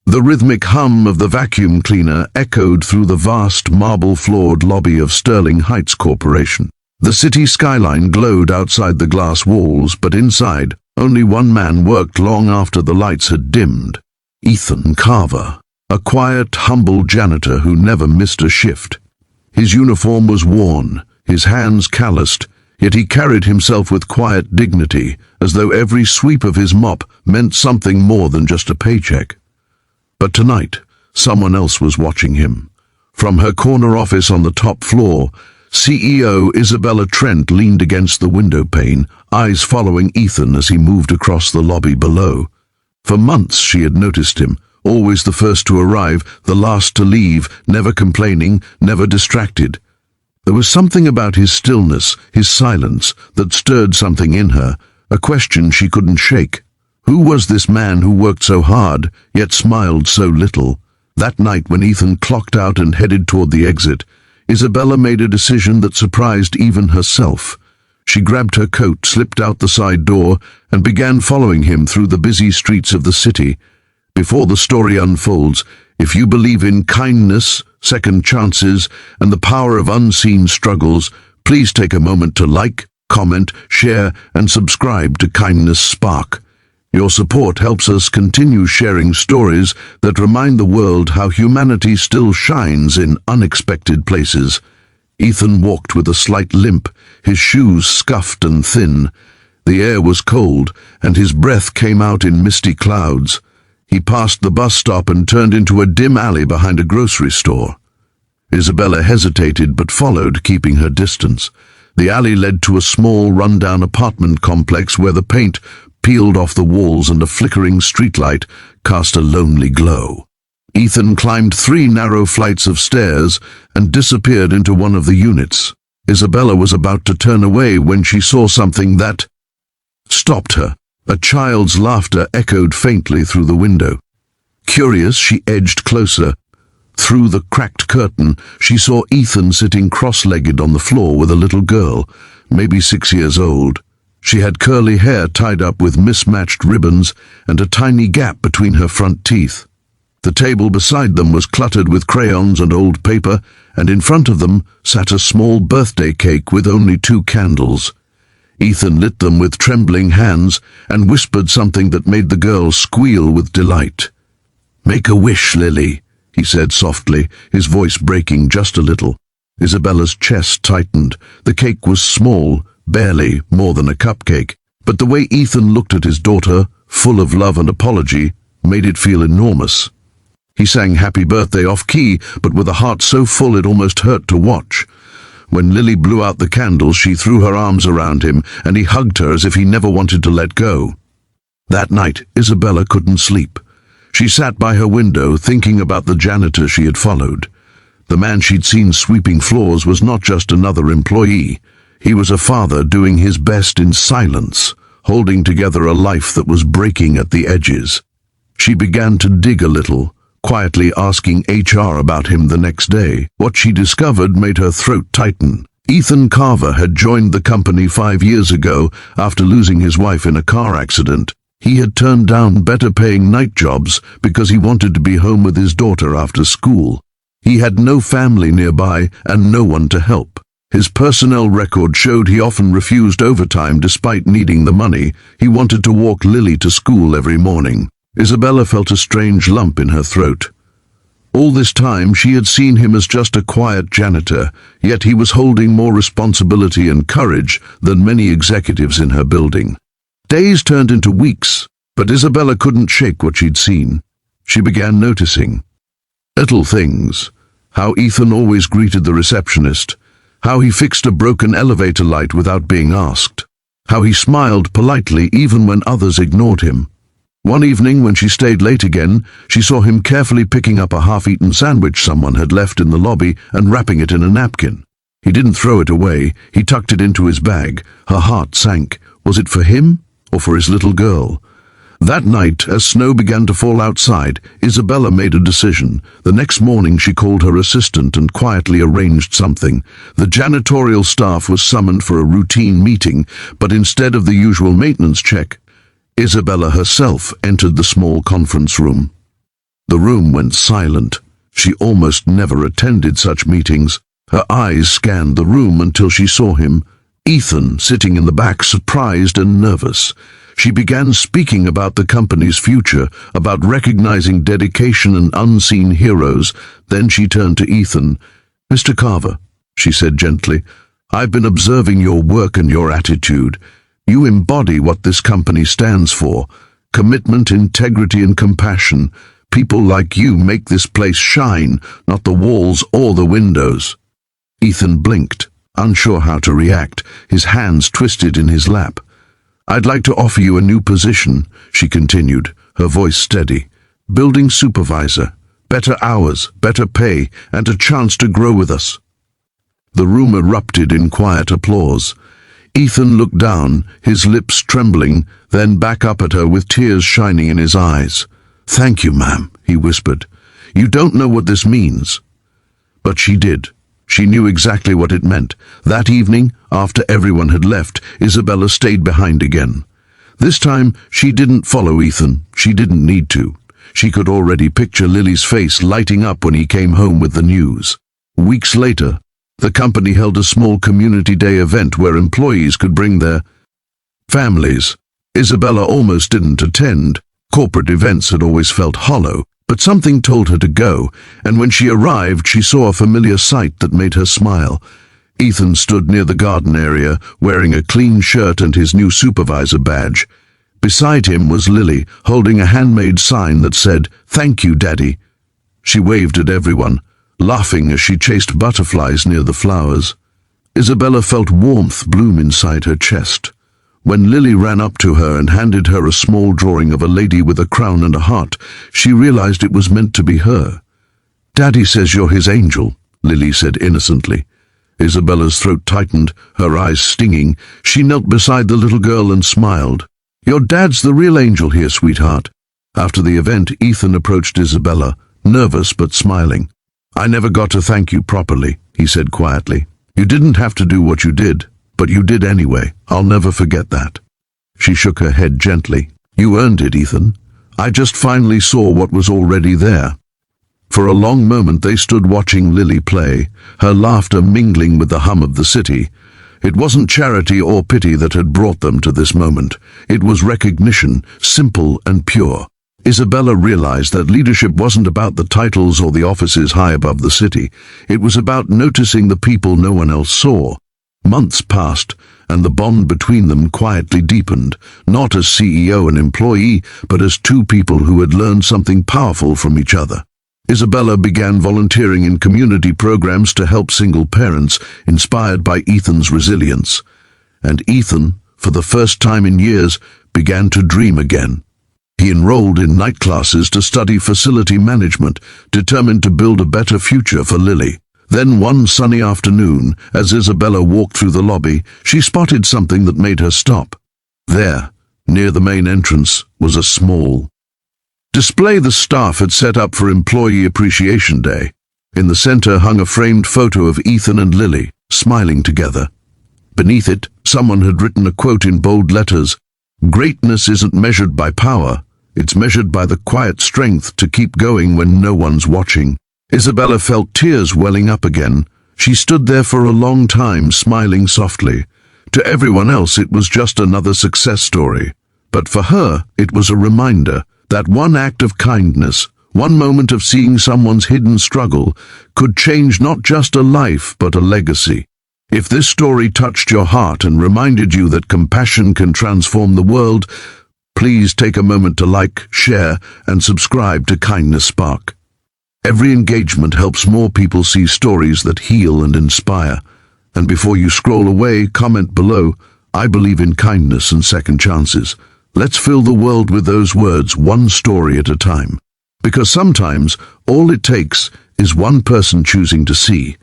The rhythmic hum of the vacuum cleaner echoed through the vast marble-floored lobby of Sterling Heights Corporation. The city skyline glowed outside the glass walls, but inside, only one man worked long after the lights had dimmed. Ethan Carver, a quiet, humble janitor who never missed a shift. His uniform was worn, his hands calloused, yet he carried himself with quiet dignity, as though every sweep of his mop meant something more than just a paycheck. But tonight, someone else was watching him. From her corner office on the top floor, CEO Isabella Trent leaned against the window pane, eyes following Ethan as he moved across the lobby below. For months she had noticed him, always the first to arrive, the last to leave, never complaining, never distracted. There was something about his stillness, his silence, that stirred something in her, a question she couldn't shake. Who was this man who worked so hard, yet smiled so little? That night when Ethan clocked out and headed toward the exit, Isabella made a decision that surprised even herself. She grabbed her coat, slipped out the side door, and began following him through the busy streets of the city. Before the story unfolds, if you believe in kindness, second chances, and the power of unseen struggles, please take a moment to like, comment, share, and subscribe to Kindness Spark. Your support helps us continue sharing stories that remind the world how humanity still shines in unexpected places. Ethan walked with a slight limp, his shoes scuffed and thin. The air was cold, and his breath came out in misty clouds. He passed the bus stop and turned into a dim alley behind a grocery store. Isabella hesitated but followed, keeping her distance. The alley led to a small, run-down apartment complex where the paint peeled off the walls and a flickering streetlight cast a lonely glow. Ethan climbed 3 narrow flights of stairs and disappeared into one of the units. Isabella was about to turn away when she saw something that stopped her. A child's laughter echoed faintly through the window. Curious, she edged closer. Through the cracked curtain, she saw Ethan sitting cross-legged on the floor with a little girl, maybe 6 years old. She had curly hair tied up with mismatched ribbons and a tiny gap between her front teeth. The table beside them was cluttered with crayons and old paper, and in front of them sat a small birthday cake with only 2 candles. Ethan lit them with trembling hands and whispered something that made the girl squeal with delight. "Make a wish, Lily," he said softly, his voice breaking just a little. Isabella's chest tightened. The cake was small, barely more than a cupcake, but the way Ethan looked at his daughter, full of love and apology, made it feel enormous. He sang happy birthday off-key, but with a heart so full it almost hurt to watch. When Lily blew out the candles, she threw her arms around him, and he hugged her as if he never wanted to let go. That night, Isabella couldn't sleep. She sat by her window, thinking about the janitor she had followed. The man she'd seen sweeping floors was not just another employee. He was a father doing his best in silence, holding together a life that was breaking at the edges. She began to dig a little, quietly asking HR about him the next day. What she discovered made her throat tighten. Ethan Carver had joined the company 5 years ago after losing his wife in a car accident. He had turned down better-paying night jobs because he wanted to be home with his daughter after school. He had no family nearby and no one to help. His personnel record showed he often refused overtime despite needing the money. He wanted to walk Lily to school every morning. Isabella felt a strange lump in her throat. All this time she had seen him as just a quiet janitor, yet he was holding more responsibility and courage than many executives in her building. Days turned into weeks, but Isabella couldn't shake what she'd seen. She began noticing little things: how Ethan always greeted the receptionist, how he fixed a broken elevator light without being asked, how he smiled politely even when others ignored him. One evening, when she stayed late again, she saw him carefully picking up a half-eaten sandwich someone had left in the lobby and wrapping it in a napkin. He didn't throw it away, he tucked it into his bag. Her heart sank. Was it for him or for his little girl? That night, as snow began to fall outside, Isabella made a decision. The next morning she called her assistant and quietly arranged something. The janitorial staff was summoned for a routine meeting, but instead of the usual maintenance check, Isabella herself entered the small conference room. The room went silent. She almost never attended such meetings. Her eyes scanned the room until she saw him, Ethan, sitting in the back, surprised and nervous. She began speaking about the company's future, about recognizing dedication and unseen heroes. Then she turned to Ethan. "Mr. Carver," she said gently, "I've been observing your work and your attitude. You embody what this company stands for: commitment, integrity, and compassion. People like you make this place shine, not the walls or the windows." Ethan blinked, unsure how to react, his hands twisted in his lap. "I'd like to offer you a new position," she continued, her voice steady. "Building supervisor, better hours, better pay, and a chance to grow with us." The room erupted in quiet applause. Ethan looked down, his lips trembling, then back up at her with tears shining in his eyes. "Thank you, ma'am," he whispered. "You don't know what this means." But she did. She knew exactly what it meant. That evening, after everyone had left, Isabella stayed behind again. This time, she didn't follow Ethan. She didn't need to. She could already picture Lily's face lighting up when he came home with the news. Weeks later, the company held a small community day event where employees could bring their families. Isabella almost didn't attend. Corporate events had always felt hollow, but something told her to go, and when she arrived, she saw a familiar sight that made her smile. Ethan stood near the garden area, wearing a clean shirt and his new supervisor badge. Beside him was Lily, holding a handmade sign that said, "Thank you, Daddy." She waved at everyone, laughing as she chased butterflies near the flowers. Isabella felt warmth bloom inside her chest. When Lily ran up to her and handed her a small drawing of a lady with a crown and a heart, she realized it was meant to be her. "Daddy says you're his angel," Lily said innocently. Isabella's throat tightened, her eyes stinging. She knelt beside the little girl and smiled. "Your dad's the real angel here, sweetheart." After the event, Ethan approached Isabella, nervous but smiling. "I never got to thank you properly," he said quietly. "You didn't have to do what you did, but you did anyway. I'll never forget that." She shook her head gently. "You earned it, Ethan. I just finally saw what was already there." For a long moment they stood watching Lily play, her laughter mingling with the hum of the city. It wasn't charity or pity that had brought them to this moment. It was recognition, simple and pure. Isabella realized that leadership wasn't about the titles or the offices high above the city. It was about noticing the people no one else saw. Months passed, and the bond between them quietly deepened, not as CEO and employee, but as two people who had learned something powerful from each other. Isabella began volunteering in community programs to help single parents, inspired by Ethan's resilience. And Ethan, for the first time in years, began to dream again. He enrolled in night classes to study facility management, determined to build a better future for Lily. Then one sunny afternoon, as Isabella walked through the lobby, she spotted something that made her stop. There, near the main entrance, was a small display the staff had set up for Employee Appreciation Day. In the center hung a framed photo of Ethan and Lily, smiling together. Beneath it, someone had written a quote in bold letters: "Greatness isn't measured by power, it's measured by the quiet strength to keep going when no one's watching." Isabella felt tears welling up again. She stood there for a long time, smiling softly. To everyone else, it was just another success story. But for her, it was a reminder that one act of kindness, one moment of seeing someone's hidden struggle, could change not just a life, but a legacy. If this story touched your heart and reminded you that compassion can transform the world, please take a moment to like, share, and subscribe to Kindness Spark. Every engagement helps more people see stories that heal and inspire. And before you scroll away, comment below, "I believe in kindness and second chances." Let's fill the world with those words, one story at a time. Because sometimes all it takes is one person choosing to see,